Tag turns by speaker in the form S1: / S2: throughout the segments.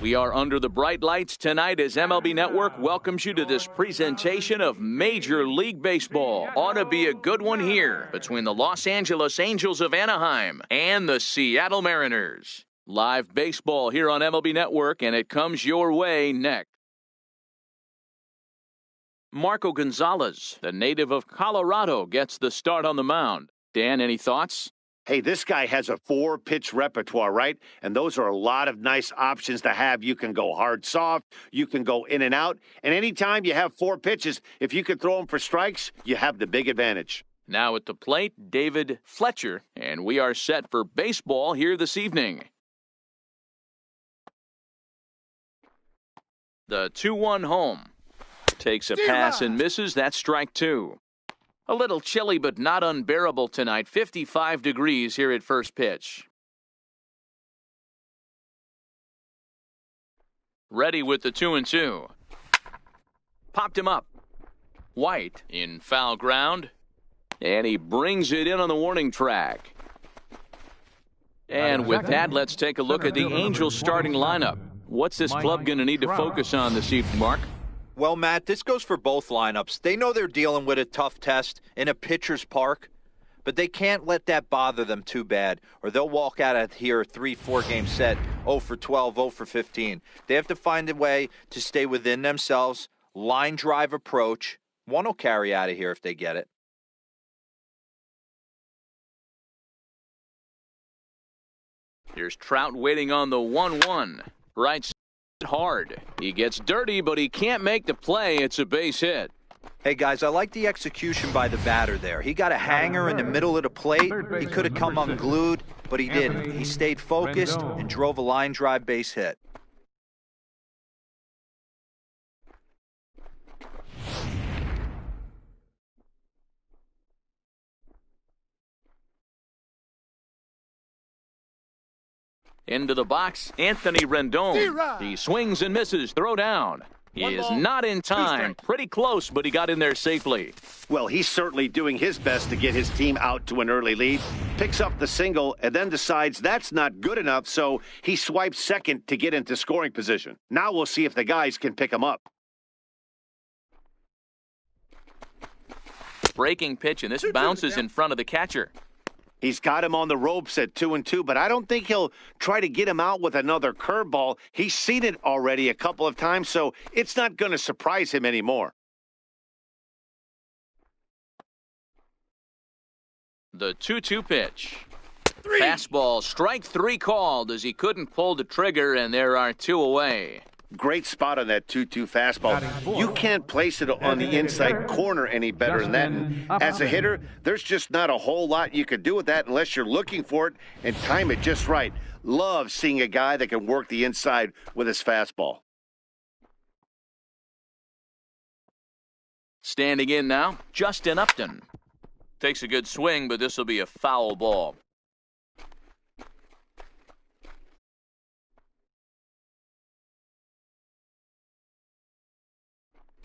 S1: We are under the bright lights tonight as MLB Network welcomes you to this presentation of Major League Baseball. Ought to be a good one here between the Los Angeles Angels of Anaheim and the Seattle Mariners. Live baseball here on MLB Network, and it comes your way next. Marco Gonzalez, the native of Colorado, gets the start on the mound. Dan, any thoughts?
S2: Hey, this guy has a 4-pitch repertoire, right? And those are a lot of nice options to have. You can go hard, soft. You can go in and out. And anytime you have 4 pitches, if you can throw them for strikes, you have the big advantage.
S1: Now at the plate, David Fletcher. And we are set for baseball here this evening. The 2-1 home. Takes a pass and misses. That's strike 2. A little chilly, but not unbearable tonight. 55 degrees here at first pitch. Ready with the 2-2. Popped him up. White in foul ground. And he brings it in on the warning track. And with that, let's take a look at the Angels starting lineup. What's this club going to need to focus on this evening, Mark?
S3: Well, Matt, this goes for both lineups. They know they're dealing with a tough test in a pitcher's park, but they can't let that bother them too bad, or they'll walk out of here a 3-4 game set, 0 for 12, 0 for 15. They have to find a way to stay within themselves, line drive approach. One will carry out of here if they get it.
S1: Here's Trout waiting on the 1-1. Right hard. He gets dirty, but he can't make the play. It's a base hit.
S3: Hey, guys, I like the execution by the batter there. He got a hanger in the middle of the plate. He could have come unglued, but he didn't. He stayed focused and drove a line drive base hit.
S1: Into the box, Anthony Rendon. He swings and misses. Throw down. He is not in time. Pretty close, but he got in there safely.
S2: Well, he's certainly doing his best to get his team out to an early lead. Picks up the single and then decides that's not good enough, so he swipes second to get into scoring position. Now we'll see if the guys can pick him up.
S1: Breaking pitch, and this bounces in front of the catcher.
S2: He's got him on the ropes at 2-2, but I don't think he'll try to get him out with another curveball. He's seen it already a couple of times, so it's not going to surprise him anymore.
S1: The 2-2 pitch. Fastball, strike 3 called as he couldn't pull the trigger, and there are 2 away.
S2: Great spot on that 2-2 fastball. You can't place it on the inside corner any better than that. And as a hitter, there's just not a whole lot you can do with that unless you're looking for it and time it just right. Love seeing a guy that can work the inside with his fastball.
S1: Standing in now, Justin Upton. Takes a good swing, but this will be a foul ball.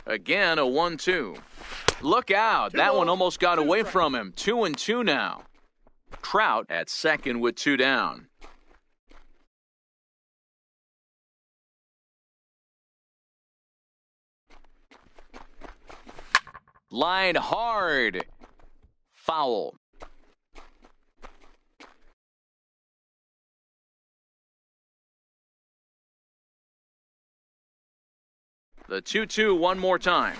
S1: Again, a 1-2. Look out. That one almost got away from him. 2-2 now. Trout at second with 2 down. Line hard. Foul. The 2-2 one more time.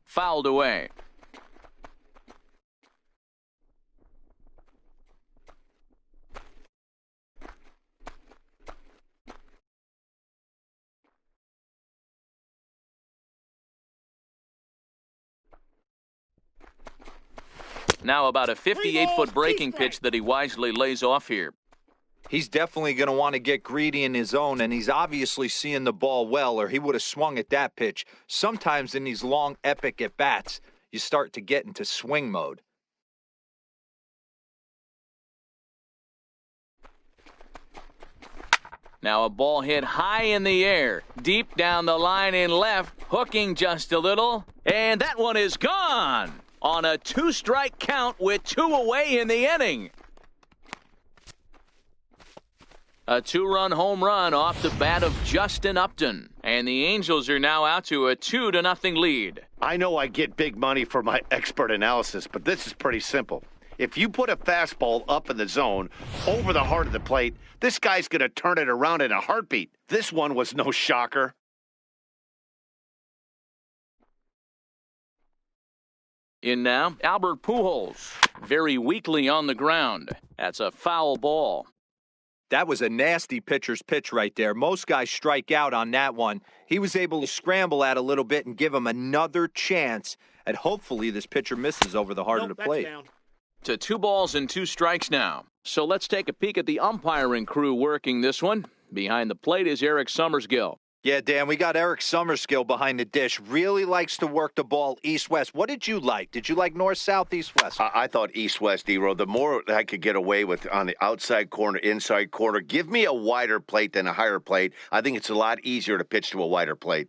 S1: Fouled away. Now about a 58-foot breaking pitch that he wisely lays off here.
S3: He's definitely going to want to get greedy in his zone, and he's obviously seeing the ball well, or he would have swung at that pitch. Sometimes in these long, epic at-bats, you start to get into swing mode.
S1: Now a ball hit high in the air, deep down the line in left, hooking just a little, and that one is gone on a 2-strike count with 2 away in the inning. A two-run home run off the bat of Justin Upton. And the Angels are now out to a 2-0 lead.
S2: I know I get big money for my expert analysis, but this is pretty simple. If you put a fastball up in the zone over the heart of the plate, this guy's going to turn it around in a heartbeat. This one was no shocker.
S1: In now, Albert Pujols. Very weakly on the ground. That's a foul ball.
S3: That was a nasty pitcher's pitch right there. Most guys strike out on that one. He was able to scramble at a little bit and give him another chance. And hopefully this pitcher misses over the heart of the plate.
S1: To 2 balls and 2 strikes now. So let's take a peek at the umpiring crew working this one. Behind the plate is Eric Summersgill.
S3: Yeah, Dan, we got Eric Summersgill behind the dish. Really likes to work the ball east-west. What did you like? Did you like north-south, east-west?
S2: I thought east-west, D-Row. The more I could get away with on the outside corner, inside corner, give me a wider plate than a higher plate. I think it's a lot easier to pitch to a wider plate.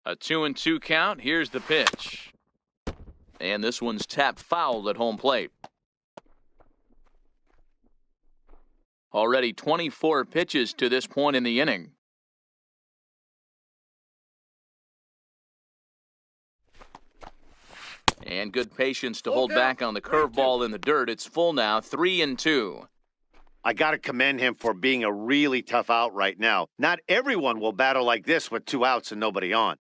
S1: A 2-2 count. Here's the pitch. And this one's tapped foul at home plate. Already 24 pitches to this point in the inning. And good patience to hold back on the curveball in the dirt. It's full now, 3-2.
S2: I got to commend him for being a really tough out right now. Not everyone will battle like this with 2 outs and nobody on.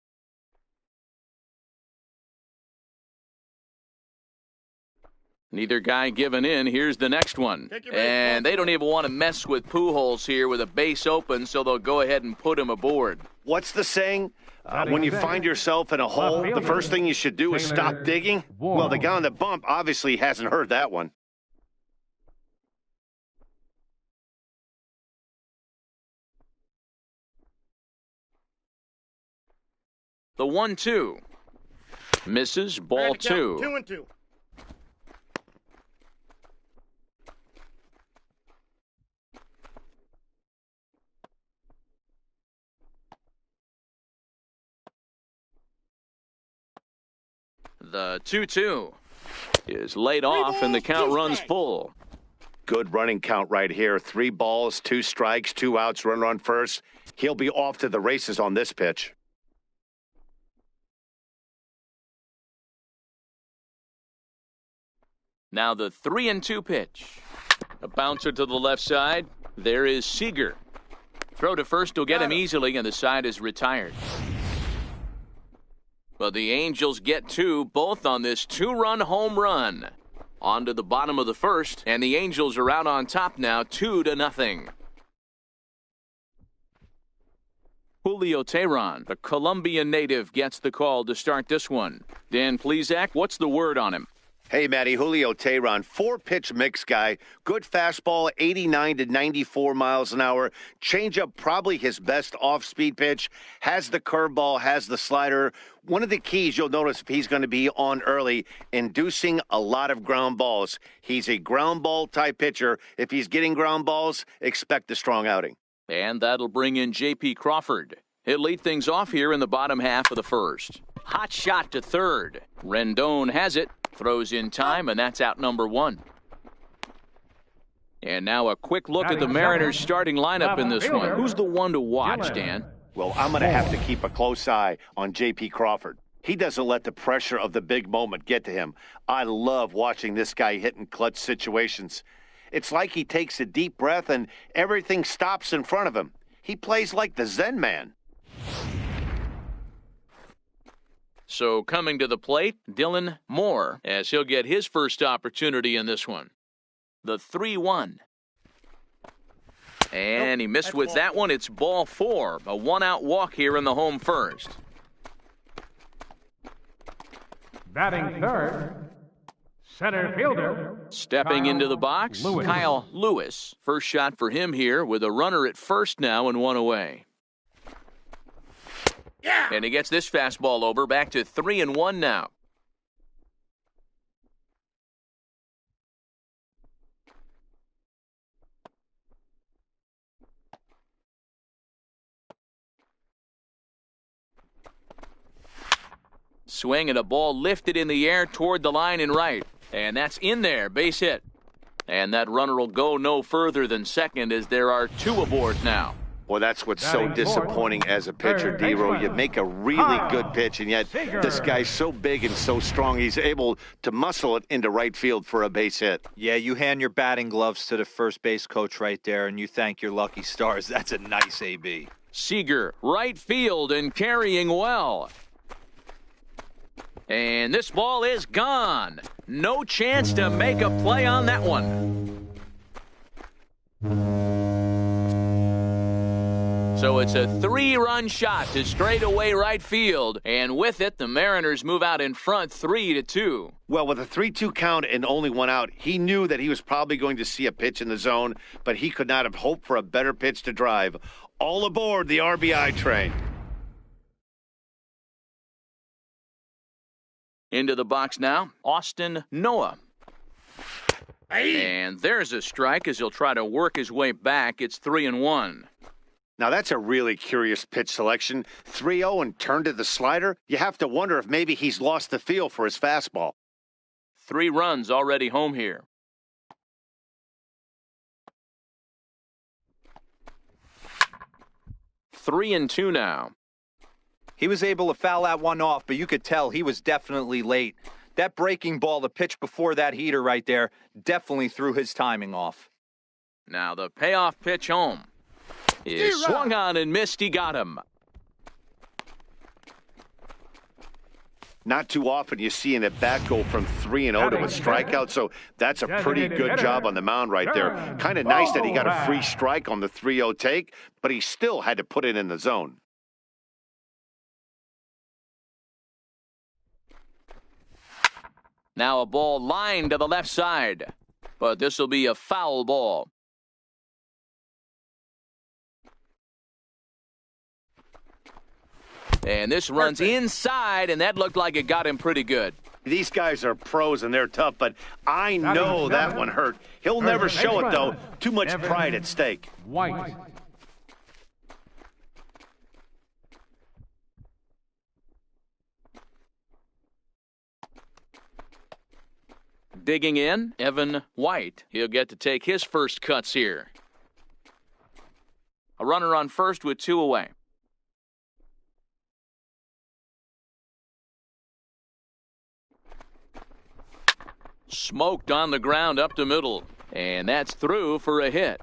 S1: Neither guy giving in. Here's the next one. And they don't even want to mess with Pujols here with a base open, so they'll go ahead and put him aboard.
S2: What's the saying? When you find yourself in a hole, the first thing you should do is stop digging? Well, the guy on the bump obviously hasn't heard that one.
S1: The 1-2. Misses, ball 2.
S4: 2-2.
S1: The 2-2 is laid off, and the count runs full.
S2: Good running count right here. 3 balls, 2 strikes, 2 outs, runner on first. He'll be off to the races on this pitch.
S1: Now the 3-2 pitch. A bouncer to the left side. There is Seager. Throw to first will get him easily, and the side is retired. But the Angels get 2, both on this 2-run home run. On to the bottom of the first, and the Angels are out on top now, 2-0. Julio Teheran, the Colombian native, gets the call to start this one. Dan Plesac, what's the word on him?
S2: Hey, Matty, Julio Teheran, 4-pitch mix guy. Good fastball, 89 to 94 miles an hour. Changeup, probably his best off-speed pitch. Has the curveball, has the slider. One of the keys you'll notice if he's going to be on early, inducing a lot of ground balls. He's a ground ball type pitcher. If he's getting ground balls, expect a strong outing.
S1: And that'll bring in J.P. Crawford. He'll lead things off here in the bottom half of the first. Hot shot to third. Rendon has it. Throws in time, and that's out number 1. And now a quick look at the Mariners' starting lineup in this one. Who's the one to watch, Dan?
S2: Well, I'm going to have to keep a close eye on J.P. Crawford. He doesn't let the pressure of the big moment get to him. I love watching this guy hit in clutch situations. It's like he takes a deep breath and everything stops in front of him. He plays like the Zen man.
S1: So coming to the plate, Dylan Moore, as he'll get his first opportunity in this one. The 3-1. And he missed with that one. It's ball 4. A 1-out walk here in the home first.
S4: Batting third, center fielder.
S1: Stepping into the box, Kyle Lewis. First shot for him here with a runner at first now and 1 away. Yeah. And he gets this fastball over, back to 3-1 now. Swing and a ball lifted in the air toward the line and right. And that's in there, base hit. And that runner will go no further than second as there are 2 aboard now.
S2: Well, that's what's so disappointing as a pitcher, D-Row. You make a really good pitch, and yet this guy's so big and so strong, he's able to muscle it into right field for a base hit.
S3: Yeah, you hand your batting gloves to the first base coach right there, and you thank your lucky stars. That's a nice AB.
S1: Seager, right field and carrying well. And this ball is gone. No chance to make a play on that one. So it's a 3-run shot to straightaway right field, and with it, the Mariners move out in front 3-2.
S2: Well, with a 3-2 count and only 1 out, he knew that he was probably going to see a pitch in the zone, but he could not have hoped for a better pitch to drive. All aboard the RBI train.
S1: Into the box now, Austin Noah. And there's a strike as he'll try to work his way back. It's 3-1.
S2: Now, that's a really curious pitch selection. 3-0 and turned to the slider. You have to wonder if maybe he's lost the feel for his fastball.
S1: 3 runs already home here. 3-2 now.
S3: He was able to foul that one off, but you could tell he was definitely late. That breaking ball, the pitch before that heater right there, definitely threw his timing off.
S1: Now the payoff pitch home is swung on and missed. He got him.
S2: Not too often you see an at-bat go from 3-0 to a strikeout, so that's a pretty good job on the mound right there. Kind of nice that he got a free strike on the 3-0 take, but he still had to put it in the zone.
S1: Now a ball lined to the left side, but this will be a foul ball. And this runs inside, and that looked like it got him pretty good.
S2: These guys are pros, and they're tough, but I know that one hurt. He'll never show it, though. Too much pride at stake.
S4: White.
S1: Digging in, Evan White. He'll get to take his first cuts here. A runner on first with 2 away. Smoked on the ground up the middle, and that's through for a hit.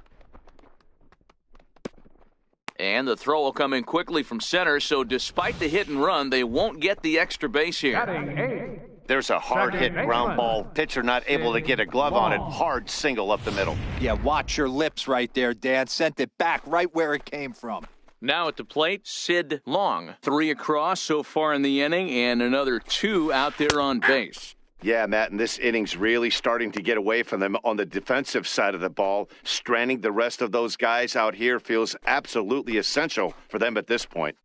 S1: And the throw will come in quickly from center, so despite the hit and run, they won't get the extra base here.
S2: There's a hard-hit ground ball. Pitcher not able to get a glove on it. Hard single up the middle.
S3: Yeah, watch your lips right there, Dan. Sent it back right where it came from.
S1: Now at the plate, Sid Long. 3 across so far in the inning, and another 2 out there on base.
S2: Yeah, Matt, and this inning's really starting to get away from them on the defensive side of the ball. Stranding the rest of those guys out here feels absolutely essential for them at this point.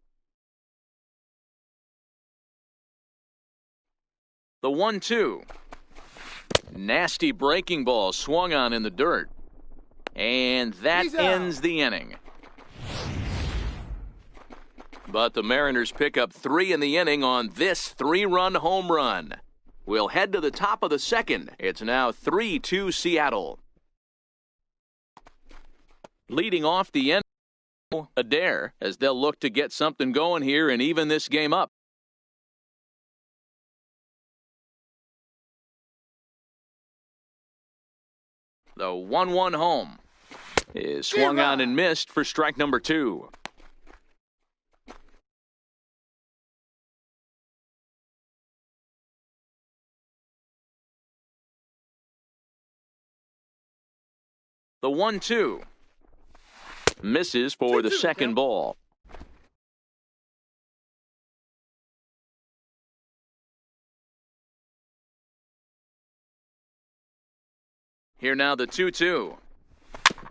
S1: The 1-2. Nasty breaking ball swung on in the dirt. And that ends the inning. But the Mariners pick up 3 in the inning on this 3-run home run. We'll head to the top of the second. It's now 3-2 Seattle. Leading off the end, Adair, as they'll look to get something going here and even this game up. The 1-1 home is swung on and missed for strike number 2. The 1-2 misses for the second ball. Here now the 2-2.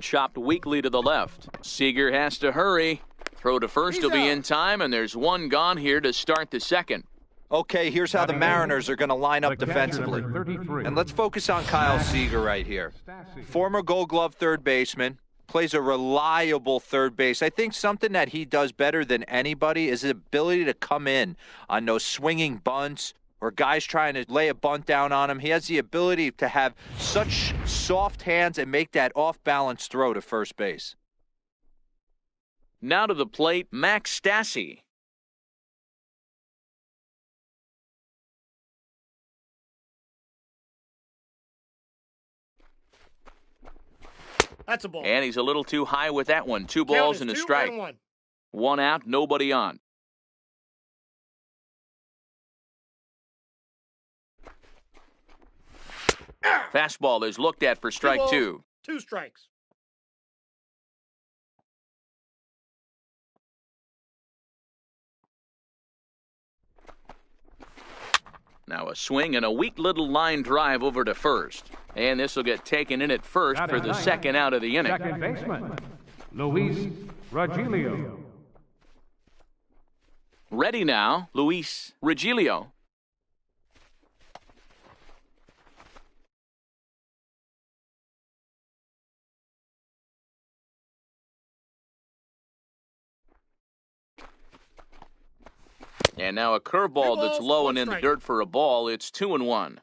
S1: Chopped weakly to the left. Seager has to hurry. Throw to first will be in time, and there's 1 gone here to start the second.
S3: Okay, here's how the Mariners are going to line up defensively. And let's focus on Kyle Seager right here. Former Gold Glove third baseman, plays a reliable third base. I think something that he does better than anybody is his ability to come in on those swinging bunts or guys trying to lay a bunt down on him. He has the ability to have such soft hands and make that off-balance throw to first base.
S1: Now to the plate, Max Stassi.
S5: That's a ball.
S1: And he's a little too high with that one. 2 balls and a strike. 1 out, nobody on. Fastball is looked at for strike 2.
S5: 2 strikes.
S1: Now a swing and a weak little line drive over to first. And this will get taken in at first for the second out of the inning.
S4: Second baseman, Luis Rogelio.
S1: Ready now, Luis Rogelio. And now a curveball that's low and in the dirt for a ball. It's 2-1.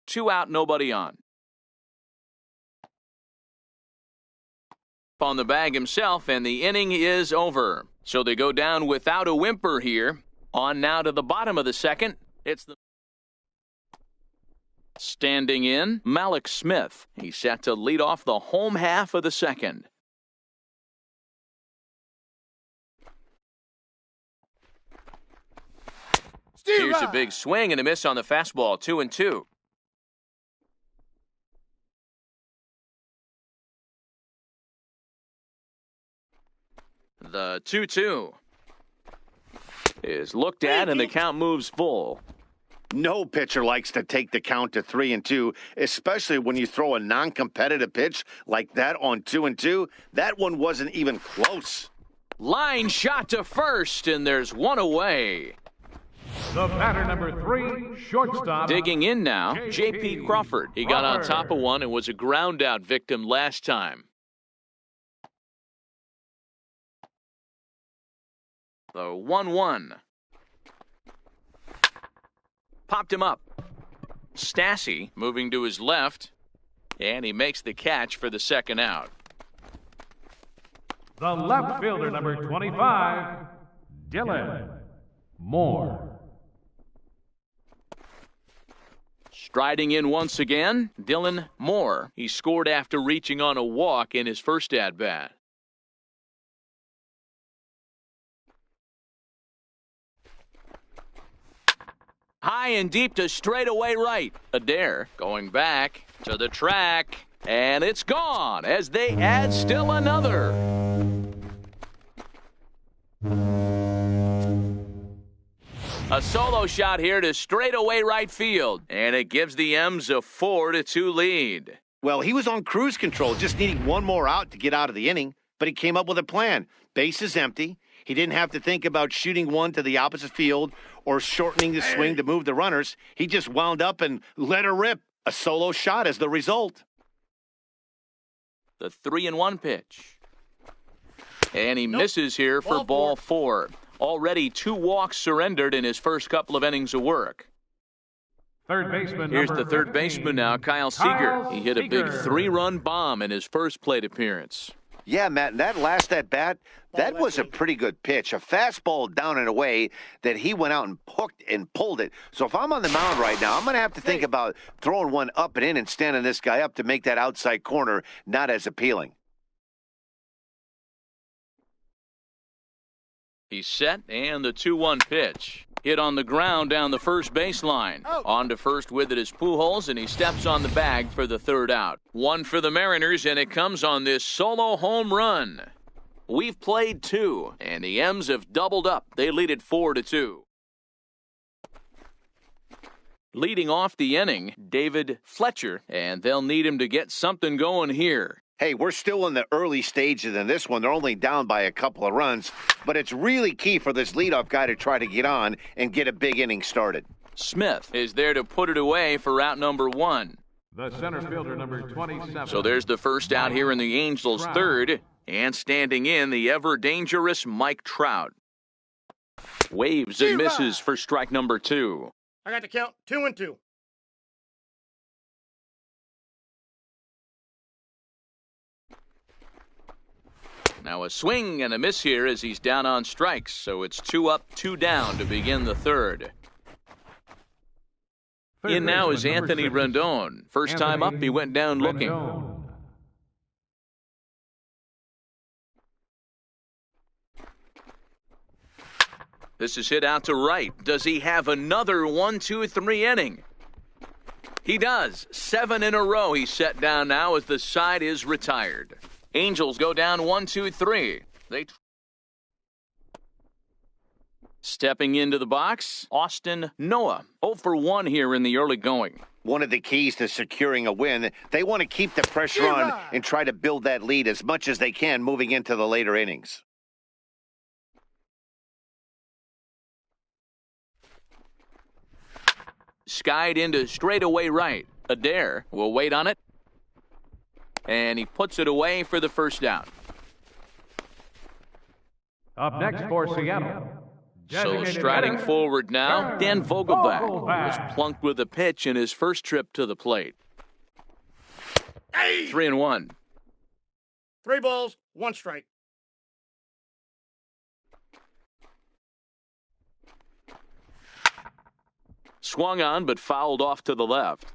S1: 2 out, nobody on. On the bag himself, and the inning is over. So they go down without a whimper here. On now to the bottom of the second. It's the standing in, Malik Smith. He's set to lead off the home half of the second. Here's a big swing and a miss on the fastball. 2-2. The 2-2 is looked at, and the count moves full.
S2: No pitcher likes to take the count to 3-2, especially when you throw a non-competitive pitch like that on 2-2. That one wasn't even close.
S1: Line shot to first, and there's one away.
S4: The batter, number 3, shortstop.
S1: Digging in now, J.P. Crawford. He got on top of one and was a ground-out victim last time. The 1-1. Popped him up. Stassi moving to his left, and he makes the catch for the second out.
S4: The left fielder, number 25, Dylan Moore.
S1: Striding in once again, Dylan Moore. He scored after reaching on a walk in his first at-bat. High and deep to straightaway right. Adair going back to the track, and it's gone as they add still another. A solo shot here to straightaway right field, and it gives the M's a 4-2 lead.
S2: Well, he was on cruise control, just needing one more out to get out of the inning, but he came up with a plan. Base is empty. He didn't have to think about shooting one to the opposite field or shortening the swing to move the runners. He just wound up and let her rip. A solo shot as the result.
S1: The 3-1 pitch. And he misses here for ball 4. Already 2 walks surrendered in his first couple of innings of work.
S4: Third baseman.
S1: Here's the third baseman now, Kyle Seager. He hit a big 3-run bomb in his first plate appearance.
S2: Yeah, Matt, that last at-bat, that was a pretty good pitch. A fastball down and away that he went out and hooked and pulled it. So if I'm on the mound right now, I'm going to have to think about throwing one up and in and standing this guy up to make that outside corner not as appealing.
S1: He's set, and the 2-1 pitch. Hit on the ground down the first baseline. On to first with it is Pujols, and he steps on the bag for the third out. 1 for the Mariners, and it comes on this solo home run. We've played 2, and the M's have doubled up. They lead it 4-2. Leading off the inning, David Fletcher, and they'll need him to get something going here.
S2: Hey, we're still in the early stages in this one. They're only down by a couple of runs, but it's really key for this leadoff guy to try to get on and get a big inning started.
S1: Smith is there to put it away for out number 1.
S4: The center fielder, number 27.
S1: So there's the first out here in the Angels' third, and standing in the ever-dangerous Mike Trout. Waves and misses for strike number 2.
S5: I got the count 2-2.
S1: Now a swing and a miss here as he's down on strikes, so it's 2 up, 2 down to begin the third. In now is Anthony Rendon. First time up, he went down looking. This is hit out to right. Does he have another 1, 2, 3 inning? He does. 7 in a row he's set down now as the side is retired. Angels go down 1, 2, 3. Stepping into the box, Austin Noah. 0 for 1 here in the early going.
S2: One of the keys to securing a win, they want to keep the pressure on and try to build that lead as much as they can moving into the later innings.
S1: Skied into straightaway right. Adair will wait on it. And he puts it away for the first down.
S4: Up next for Seattle.
S1: So striding forward now, Dan Vogelbach was plunked with a pitch in his first trip to the plate. 3-1.
S5: 3 balls, 1 strike.
S1: Swung on but fouled off to the left.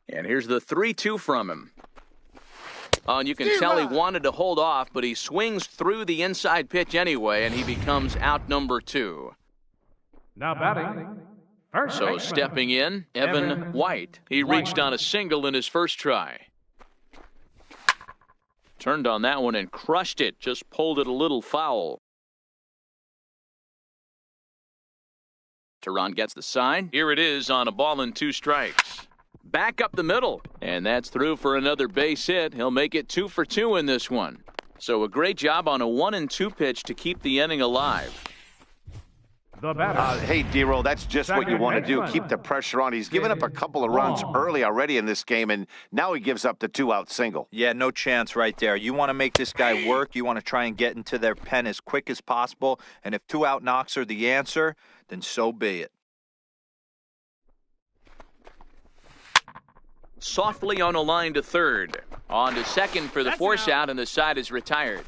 S1: And here's the 3-2 from him. Oh, and you can tell he wanted to hold off, but he swings through the inside pitch anyway, and he becomes out number 2.
S4: Now batting. First
S1: So stepping in, Evan White. He reached on a single in his first try. Turned on that one and crushed it, just pulled it a little foul. Teron gets the sign. Here it is on a ball and 2 strikes. Back up the middle, and that's through for another base hit. He'll make it 2 for 2 in this one. So a great job on a 1-2 pitch to keep the inning alive.
S4: The batter.
S2: Hey, D-Roll, that's just what you want to do. Keep the pressure on. He's given up a couple of runs early already in this game, and now he gives up the 2-out single.
S3: Yeah, no chance right there. You want to make this guy work. You want to try and get into their pen as quick as possible. And if 2-out knocks are the answer, then so be it.
S1: Softly on a line to third. On to second for the force out, and the side is retired.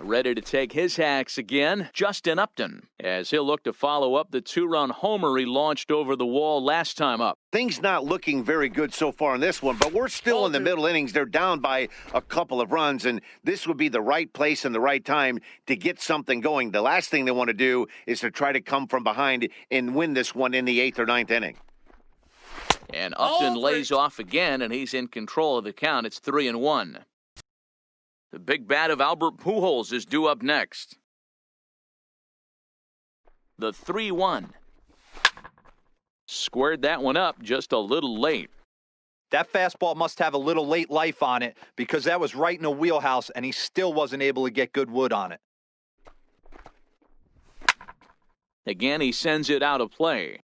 S1: Ready to take his hacks again, Justin Upton, as he'll look to follow up the 2-run homer he launched over the wall last time up.
S2: Things not looking very good so far in this one, but we're still in the middle innings. They're down by a couple of runs, and this would be the right place and the right time to get something going. The last thing they want to do is to try to come from behind and win this one in the 8th or 9th inning.
S1: And Upton lays off again, and he's in control of the count. It's 3-1. The big bat of Albert Pujols is due up next. The 3-1. Squared that one up just a little late.
S3: That fastball must have a little late life on it because that was right in the wheelhouse, and he still wasn't able to get good wood on it.
S1: Again, he sends it out of play.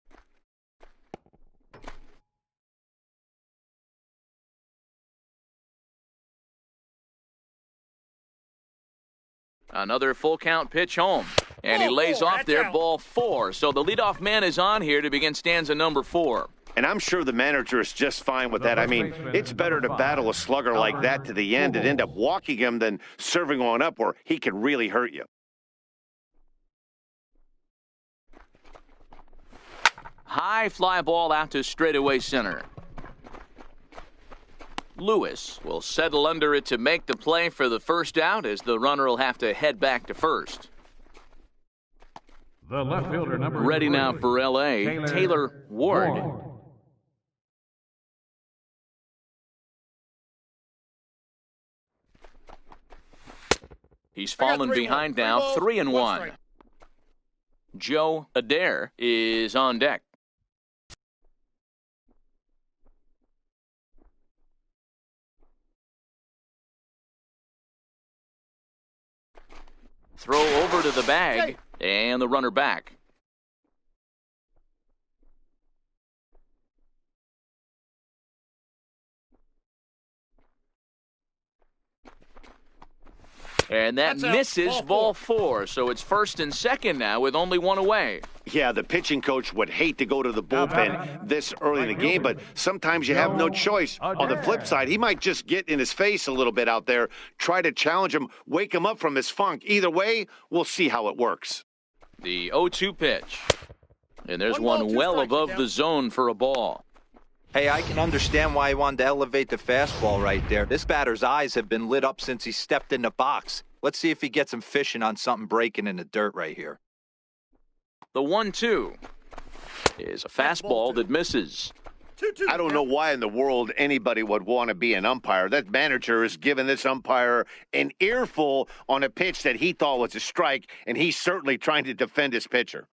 S1: Another full count pitch home. And he lays off there, ball 4. So the leadoff man is on here to begin stanza number 4.
S2: And I'm sure the manager is just fine with that. I mean, it's better to battle a slugger like that to the end and end up walking him than serving one up where he can really hurt you.
S1: High fly ball out to straightaway center. Lewis will settle under it to make the play for the first out as the runner will have to head back to first.
S4: The left fielder number
S1: Ready
S4: 3,
S1: now for L.A., Taylor Ward. He's fallen behind now, 3-1. Joe Adair is on deck. Throw over to the bag, and the runner back. And that
S5: That's out.
S1: misses ball four, so it's first and second now with only one away.
S2: Yeah, the pitching coach would hate to go to the bullpen this early in the game, but sometimes you have no choice. On the flip side, he might just get in his face a little bit out there, try to challenge him, wake him up from his funk. Either way, we'll see how it works.
S1: The 0-2 pitch. And there's
S5: One ball,
S1: one
S5: two
S1: well
S5: strikes,
S1: above
S5: down.
S1: the zone for a ball.
S3: Hey, I can understand why he wanted to elevate the fastball right there. This batter's eyes have been lit up since he stepped in the box. Let's see if he gets him fishing on something breaking in the dirt right here.
S1: The 1-2 is a fastball that misses.
S5: 2-2.
S2: I don't know why in the world anybody would want to be an umpire. That manager is giving this umpire an earful on a pitch that he thought was a strike, and he's certainly trying to defend his pitcher.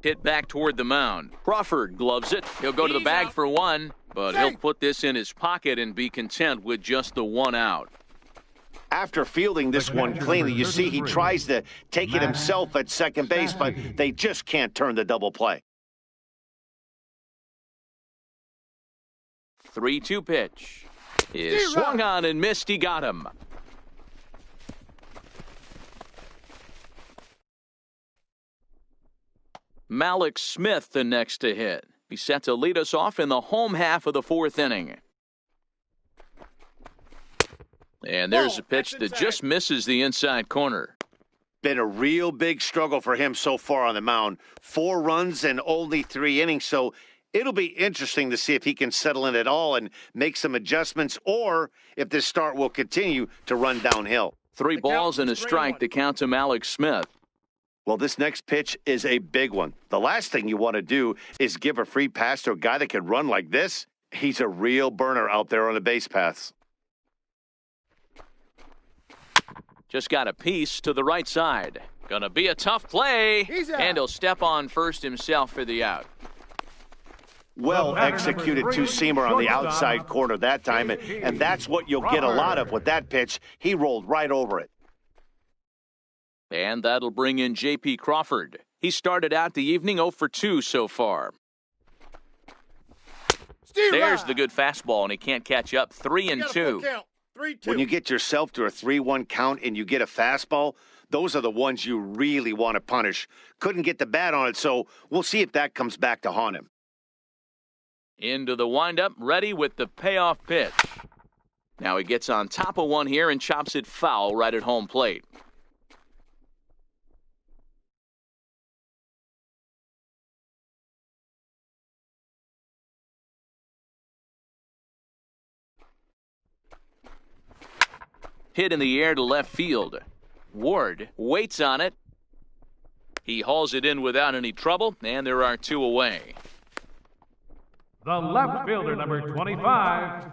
S1: Hit back toward the mound. Crawford gloves it. He'll go to the
S5: He's
S1: bag
S5: out.
S1: for one, but he'll put this in his pocket and be content with just the one out.
S2: After fielding this one cleanly, you see he tries to take it himself at second base, but they just can't turn the double play.
S1: 3-2 pitch is swung on and missed. He got him. Malik Smith the next to hit. He's set to lead us off in the home half of the fourth inning. And there's a pitch that just misses the inside corner.
S2: Been a real big struggle for him so far on the mound. 4 runs and only 3 innings, so it'll be interesting to see if he can settle in at all and make some adjustments, or if this start will continue to run downhill.
S1: 3
S5: The
S1: balls
S5: count
S1: and a
S5: is 3-1.
S1: strike to count to Malik Smith.
S2: Well, this next pitch is a big one. The last thing you want to do is give a free pass to a guy that can run like this. He's a real burner out there on the base paths.
S1: Just got a piece to the right side. Gonna be a tough play.
S5: He's out.
S1: And he'll step on first himself for the out.
S2: Well executed two-seamer on the outside corner that time, and that's what you'll get a lot of with that pitch. He rolled right over it.
S1: And that'll bring in J.P. Crawford. He started out the evening 0 for 2 so far. There's the good fastball, and he can't catch up. 3-2.
S5: 3-2.
S2: When you get yourself to a 3-1 count and you get a fastball, those are the ones you really want to punish. Couldn't get the bat on it, so we'll see if that comes back to haunt him.
S1: Into the windup, ready with the payoff pitch. Now he gets on top of one here and chops it foul right at home plate. Hit in the air to left field. Ward waits on it. He hauls it in without any trouble, and there are 2 away.
S4: The left fielder, number 25,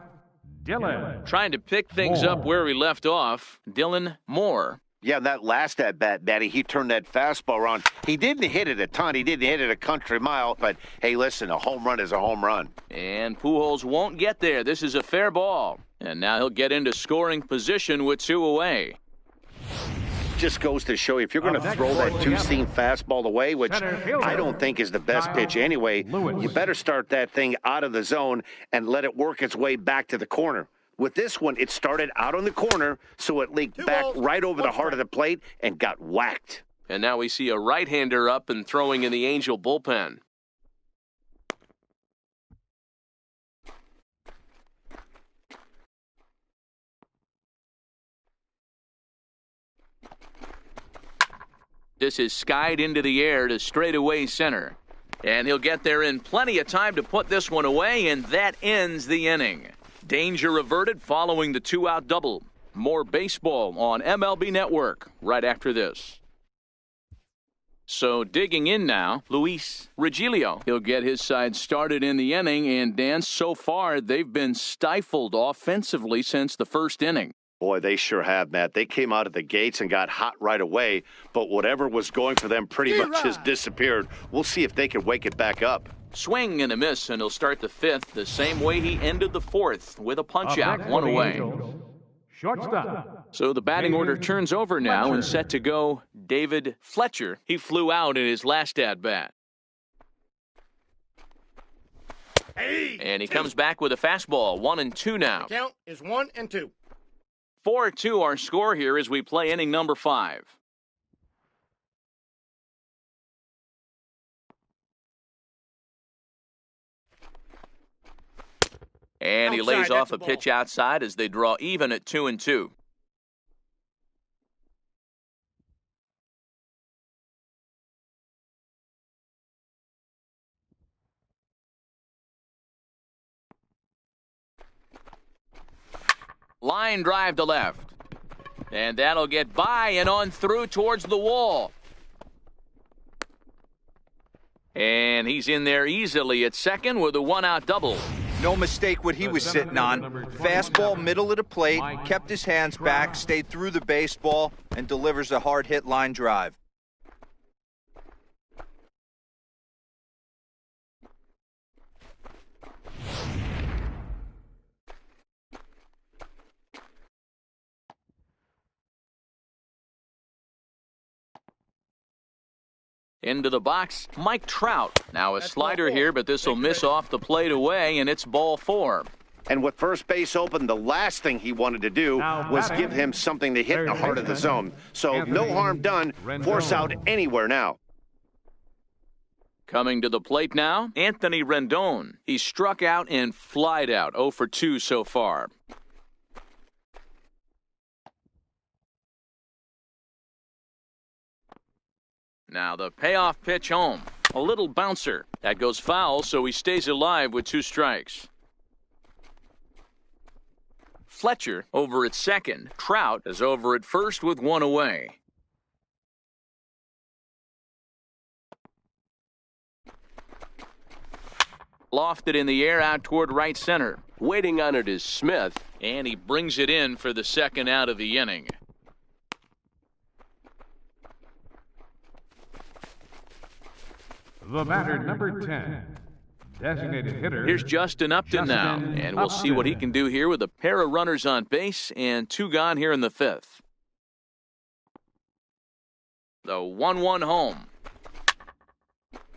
S4: Dylan.
S1: Trying to pick things up where he left off, Dylan Moore.
S2: Yeah, that last at-bat, Daddy, he turned that fastball around. He didn't hit it a ton. He didn't hit it a country mile. But, hey, listen, a home run is a home run.
S1: And Pujols won't get there. This is a fair ball. And now he'll get into scoring position with 2 away.
S2: Just goes to show you, if you're going to throw that two-seam fastball away, which I don't think is the best pitch anyway, you better start that thing out of the zone and let it work its way back to the corner. With this one, it started out on the corner, so it leaked
S5: 2
S2: back
S5: balls,
S2: right over the
S5: 1
S2: heart of the plate and got whacked.
S1: And now we see a right-hander up and throwing in the Angel bullpen. This is skied into the air to straightaway center. And he'll get there in plenty of time to put this one away, and that ends the inning. Danger averted following the 2-out double. More baseball on MLB Network right after this. So digging in now, Luis Regilio. He'll get his side started in the inning, and Dan, so far they've been stifled offensively since the first inning.
S2: Boy, they sure have, Matt. They came out of the gates and got hot right away, but whatever was going for them pretty much has disappeared. We'll see if they can wake it back up.
S1: Swing and a miss, and he'll start the 5th the same way he ended the 4th with a punch-out, 1 away.
S4: Shortstop.
S1: So the batting order turns over now and set to go David Fletcher. He flew out in his last at-bat. And he comes back with a fastball. 1-2 now.
S5: The count is 1-2.
S1: 4-2 our score here as we play inning number 5. And he lays off a pitch outside as they draw even at 2-2. Line drive to left. And that'll get by and on through towards the wall. And he's in there easily at second with a 1-out double.
S3: No mistake what he was sitting on. Fastball middle of the plate, kept his hands back, stayed through the baseball, and delivers a hard hit line drive.
S1: Into the box, Mike Trout. Now a slider here, but this will miss off the plate away, and it's ball 4.
S2: And with first base open, the last thing he wanted to do was give him something to hit in the heart of the zone. So no harm done. Force out anywhere now.
S1: Coming to the plate now, Anthony Rendon. He struck out and flied out. 0 for 2 so far. Now the payoff pitch home. A little bouncer. That goes foul, so he stays alive with 2 strikes. Fletcher over at second. Trout is over at first with 1 away. Lofted in the air out toward right center. Waiting on it is Smith, and he brings it in for the second out of the inning.
S4: The batter, number 10, designated hitter.
S1: Here's Justin Upton now, and we'll see what he can do here with a pair of runners on base and 2 gone here in the 5th. The 1-1 home.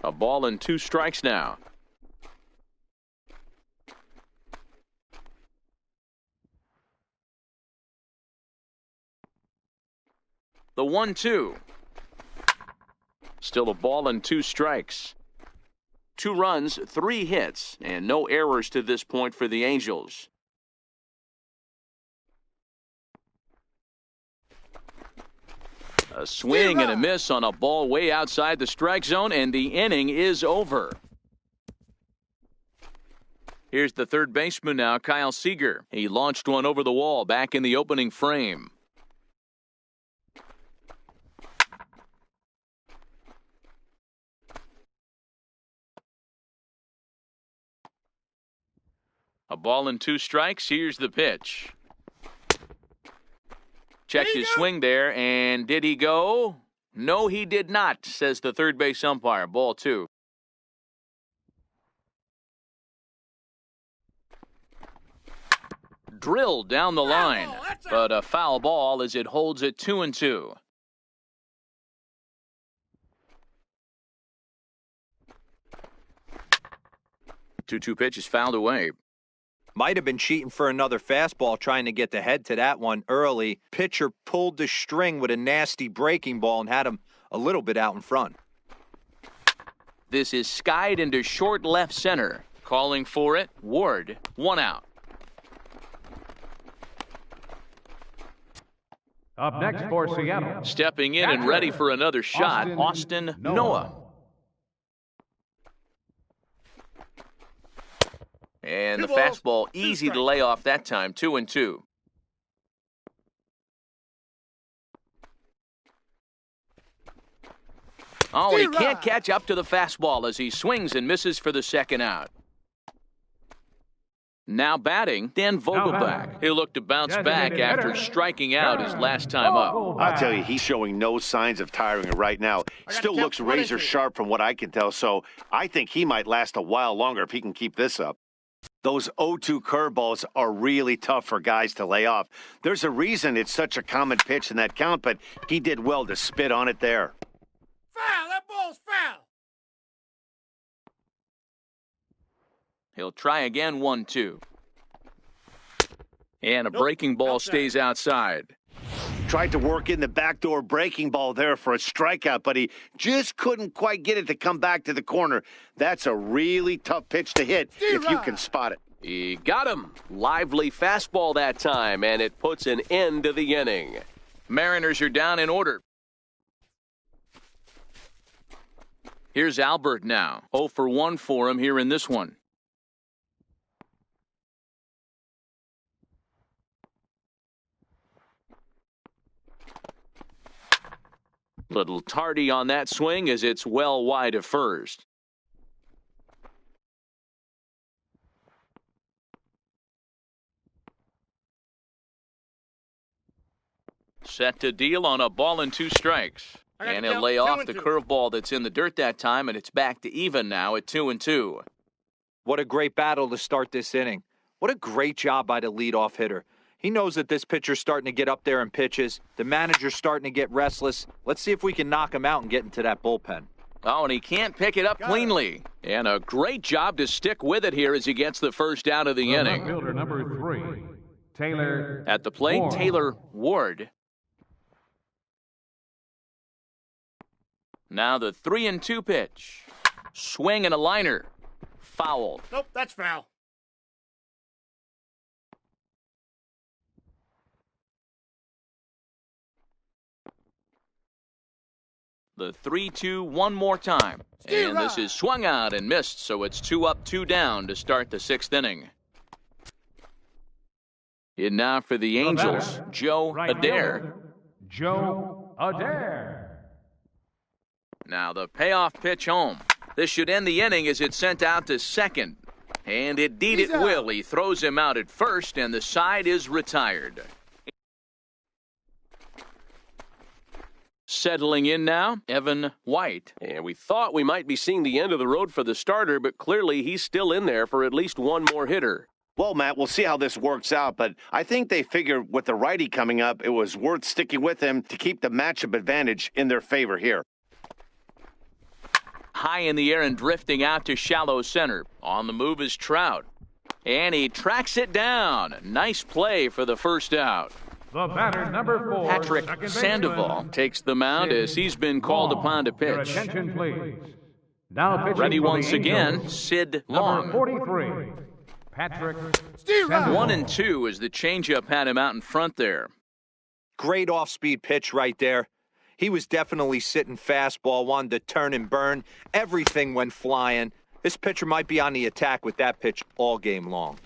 S1: A ball and 2 strikes now. The 1-2. Still a ball and 2 strikes. 2 runs, 3 hits, and no errors to this point for the Angels. A swing and a miss on a ball way outside the strike zone, and the inning is over. Here's the third baseman now, Kyle Seager. He launched one over the wall back in the opening frame. A ball and 2 strikes. Here's the pitch. Checked his swing there, and did he go? No, he did not, says the third base umpire. Ball 2. Drilled down the line, but a foul ball as it holds it 2-2. 2-2 pitch is fouled away.
S3: Might have been cheating for another fastball, trying to get the head to that one early. Pitcher pulled the string with a nasty breaking ball and had him a little bit out in front.
S1: This is skied into short left center. Calling for it, Ward. 1 out.
S4: Up next for Seattle.
S1: Stepping in and ready for another shot, Austin Noah. And the fastball easy to lay off that time, 2-2. Oh, he can't catch up to the fastball as he swings and misses for the second out. Now batting, Dan Vogelbach. He'll look to bounce back after striking out his last time up.
S2: I'll tell you, he's showing no signs of tiring right now. Still looks razor sharp from what I can tell, so I think he might last a while longer if he can keep this up. Those 0-2 curveballs are really tough for guys to lay off. There's a reason it's such a common pitch in that count, but he did well to spit on it there.
S5: Foul! That ball's foul!
S1: He'll try again, 1-2. And a breaking ball stays outside.
S2: Tried to work in the backdoor breaking ball there for a strikeout, but he just couldn't quite get it to come back to the corner. That's a really tough pitch to hit if you can spot it.
S6: He got him. Lively fastball that time, and it puts an end to the inning.
S1: Mariners are down in order. Here's Albert now. 0 for 1 for him here in this one. Little tardy on that swing as it's well wide of first. Set to deal on a ball and 2 strikes. And he'll lay off the curveball that's in the dirt that time, and it's back to even now at 2-2.
S3: What a great battle to start this inning. What a great job by the leadoff hitter. He knows that this pitcher's starting to get up there in pitches. The manager's starting to get restless. Let's see if we can knock him out and get into that bullpen.
S1: Oh, and he can't pick it up cleanly. And a great job to stick with it here as he gets the first out of the inning.
S4: Fielder number 3, Taylor.
S1: At the plate,
S4: Ward.
S1: Taylor Ward. Now the 3-2 pitch. Swing and a liner. Foul.
S5: Nope, that's foul.
S1: The 3-2 one more time. And this is swung out and missed, so it's 2 up, 2 down to start the 6th inning. In now for the Angels, Joe Adair.
S4: Joe Adair.
S1: Now the payoff pitch home. This should end the inning as it's sent out to second. And indeed it will. He throws him out at first, and the side is retired. Settling in now, Evan White.
S6: And we thought we might be seeing the end of the road for the starter, but clearly he's still in there for at least one more hitter.
S2: Well, Matt, we'll see how this works out, but I think they figured with the righty coming up, it was worth sticking with him to keep the matchup advantage in their favor here.
S1: High in the air and drifting out to shallow center. On the move is Trout. And he tracks it down. Nice play for the first out.
S4: The batter number 4,
S1: Patrick
S4: second
S1: Sandoval
S4: baseman,
S1: takes the mound as he's been called upon to
S4: Your
S1: pitch.
S4: attention, please. Now pitching
S1: Ready
S4: for the
S1: once again,
S4: Angels,
S1: Sid
S4: number
S1: Long.
S4: 43, Patrick Sandoval.
S1: 1-2 as the changeup had him out in front there.
S3: Great off-speed pitch right there. He was definitely sitting fastball, wanted to turn and burn. Everything went flying. This pitcher might be on the attack with that pitch all game long.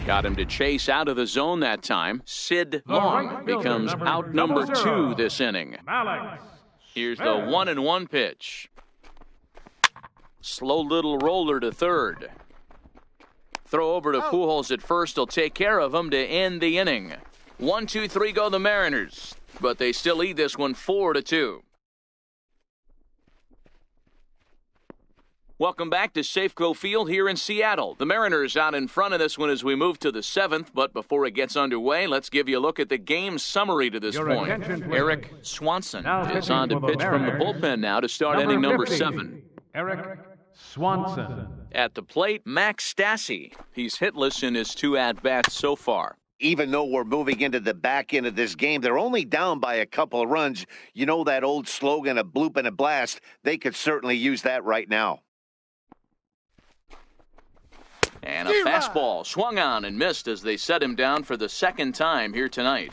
S1: Got him to chase out of the zone that time. Sid Long
S4: right fielder,
S1: becomes out number 2 this inning.
S4: Alex.
S1: Here's the 1-1 pitch. Slow little roller to third. Throw over to Pujols at first. He'll take care of him to end the inning. 1-2-3 go the Mariners, but they still lead this one 4-2. Welcome back to Safeco Field here in Seattle. The Mariners out in front of this one as we move to the 7th, but before it gets underway, let's give you a look at the game summary to this
S4: Your
S1: point.
S4: attention, please.
S1: Eric Swanson
S4: Now
S1: is on to
S4: pitching for the
S1: pitch from the
S4: Mariners,
S1: bullpen now to start inning number
S4: 50,
S1: 7.
S4: Eric Swanson.
S1: At the plate, Max Stassi. He's hitless in his 2 at-bats so far.
S2: Even though we're moving into the back end of this game, they're only down by a couple of runs. You know that old slogan, a bloop and a blast? They could certainly use that right now.
S1: And a fastball swung on and missed as they set him down for the 2nd time here tonight.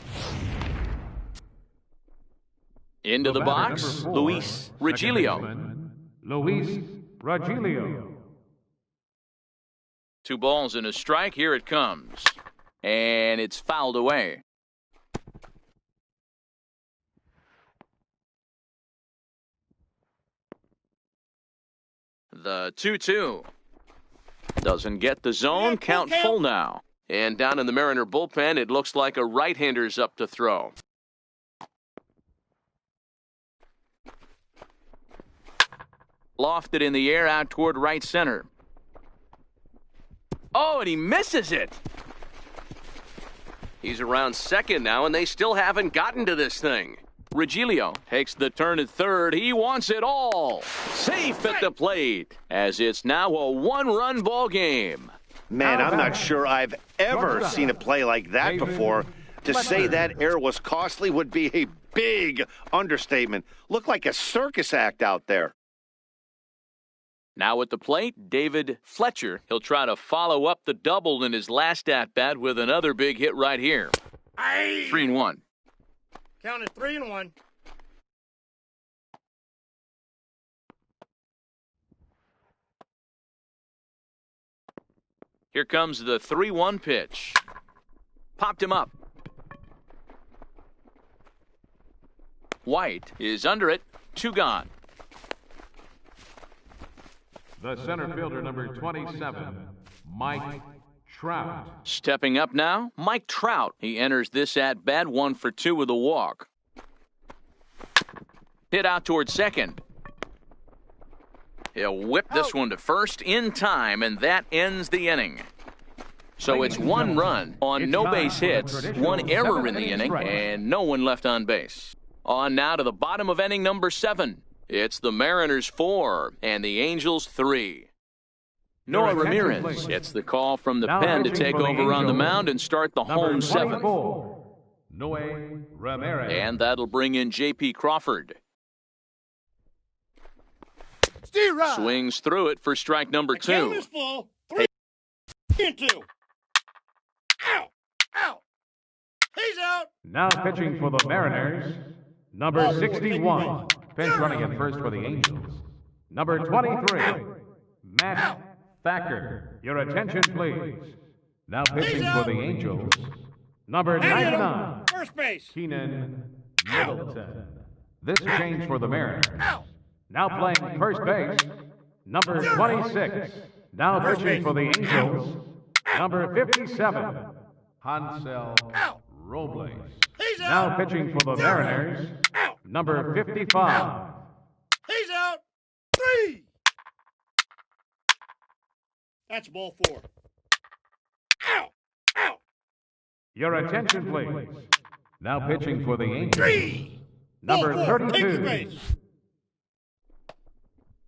S1: Into the
S4: batter
S1: box,
S4: number 4,
S1: Luis
S4: second
S1: Regilio.
S4: baseman, Luis Regilio.
S1: 2 balls and a strike. Here it comes. And it's fouled away. The 2-2. Doesn't get the zone. Count full now. And down in the Mariner bullpen, it looks like a right-hander's up to throw. Lofted in the air out toward right center. Oh, and he misses it. He's around second now, and they still haven't gotten to this thing. Regilio takes the turn at third. He wants it all. Safe at the plate, as it's now a 1-run ball game.
S2: Man, I'm not sure I've ever seen a play like that before. To say that error was costly would be a big understatement. Looked like a circus act out there.
S1: Now at the plate, David Fletcher. He'll try to follow up the double in his last at-bat with another big hit right here. 3-1.
S5: Counted 3-1.
S1: Here comes the 3-1 pitch. Popped him up. White is under it. 2 gone.
S4: The center fielder, number 27, Mike Trout.
S1: Stepping up now, Mike Trout. He enters this at-bat 1 for 2 with a walk. Hit out towards second. He'll whip this one to first in time, and that ends the inning. So it's 1 run on no base hits, 1 error in the inning, and no one left on base. On now to the bottom of inning number 7. It's the Mariners 4 and the Angels 3. Noah Ramirez gets the call from the pen to take over on the mound and start the home 7th.
S4: Noah Ramirez.
S1: And that'll bring in J.P. Crawford. Swings through it for strike number 2.
S5: Count is full. 3-2. Ow! Ow! He's out.
S4: Now pitching for the Mariners, number 61. Pinch running at first for the Angels. Number 23, Matt Thacker. Your attention, please. Now pitching for the Angels, number 99,
S5: First base.
S4: Keenan Middleton. This change for the Mariners. Now playing first base, number 26. Now pitching for the Angels, number 57, Hansel Robles. Now pitching for the Mariners, number 55.
S5: He's out. 3. That's ball 4. Ow! Ow!
S4: Your attention, please. Now pitching for the Angels,
S5: 3.
S4: number
S5: Ball 4. Take the
S4: 32.
S5: base.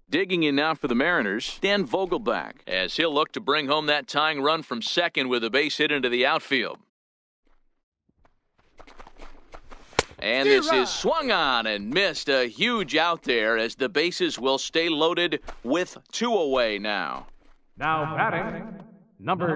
S1: Digging in now for the Mariners, Dan Vogelbach, as he'll look to bring home that tying run from second with a base hit into the outfield. And this is swung on and missed. A huge out there as the bases will stay loaded with 2 away now.
S4: Now batting, number